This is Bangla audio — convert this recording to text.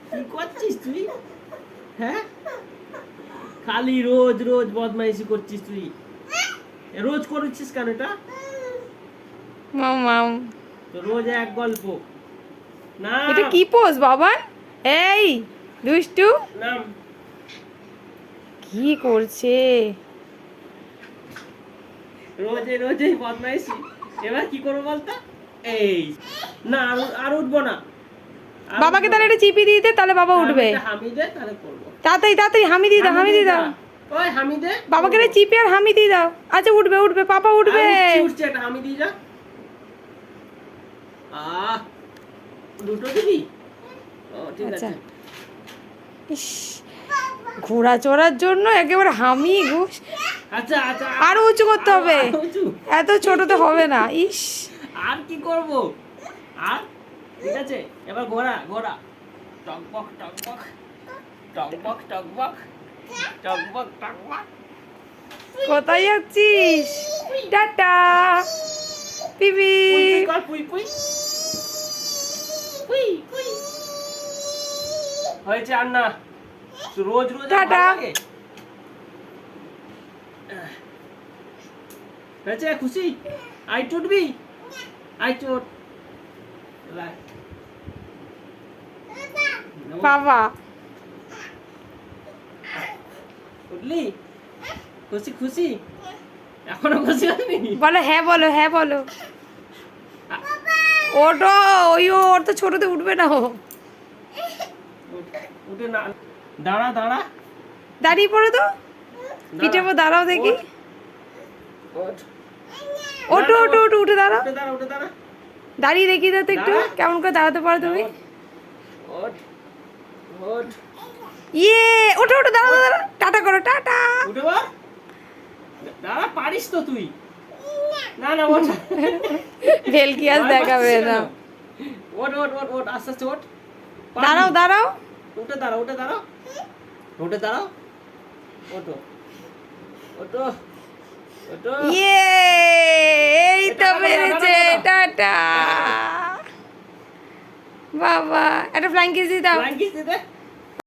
কি করছিস তুই? হ্যাঁ, খালি রোজ রোজ বদমাইশি করছিস তুই। রোজ করছিস কেন এটা? মাম তো রোজ এক গল্প। না, এটা কি পোজ বাবা? এই দুষ্টু নাম। কি করছে? রোজে রোজে বদমাইশি। এবার কি করবো বলতো? এই না, আর উঠবো না। আর বাবাকে উঠবো তাহলে না। এটা চিপি দিয়ে দে, তাহলে বাবা আমি উঠবে। একটা হামি দে, তাহলে করবো। তাড়াতাড়ি তাড়াতাড়ি হামি দিয়ে দাও, হামি দিয়ে দাও। ওই হামি দে। বাবাকে এটা চিপি আর হামি দিয়ে দাও। আচ্ছা উঠবে উঠবে, পাপা উঠবে। উঠছে, একটা হামি দিয়ে যা। আহ, দুটো দিবি? ও ঠিক আচ্ছা। আছে। ইস, ঘোড়া চড়ার জন্য একেবারে হামি ঘুষ। আচ্ছা আচ্ছা, আরো উঁচু করতে হবে, আরো উঁচু। এত ছোটতে হবে না। ইস, আর কি করব? আর ঠিক আছে, এবার ঘোড়া ঘোড়া। টকবক টকবক টকবক টকবক টকবক টকবক। কোথায় যাচ্ছিস? টাটা পিপি। পুই পুই কর, পুই পুই পুই পুই। হয়েছে আর না, রোজ রোজ আর টাটা। ভালো লাগে? হয়েছে, খুশি? আই টুটবি, আই টুট। বাবা উঠলি? খুশি খুশি? এখনো খুশি হয়নি? বলো হ্যাঁ, বলো হ্যাঁ বলো। ওটো, ওর তো ছোটতে উঠবে না ও। উঠে না, দাঁড়া দাঁড়া। দাঁড়িয়ে পড়ো তো, পিঠে পর দাঁড়াও দেখি। ওঠ। ওটো ওটো ওটো, উঠে দাঁড়াও। উঠে দাঁড়া, উঠে দাঁড়া। দাঁড়িয়ে দেখিয়ে দাও তো একটু, দাঁড়া। কেমন করে দাঁড়াতে পারো তুমি। ওঠ ওঠ। ইয়ে, ওঠো ওঠো, দাঁড়াও দাঁড়াও, টাটা করো, টাটা। উঠে বল। দাঁড়া, পারিস তো তুই। না না, ওঠ। ভেলকি আজ দেখাবে না। ওঠ ওঠ ওঠ ওঠ, আস্তে আস্তে ওঠ। দাঁড়াও দাঁড়াও। উঠে দাঁড়াও, উঠে দাঁড়াও, উঠে দাঁড়াও। ওঠো ওঠো ওঠো। ইয়ে, এই তো বেড়েছে, টাটা। বাবা একটা ফ্লাইং কিস দিয়ে দাও। ফ্লাইং কিস দে দে।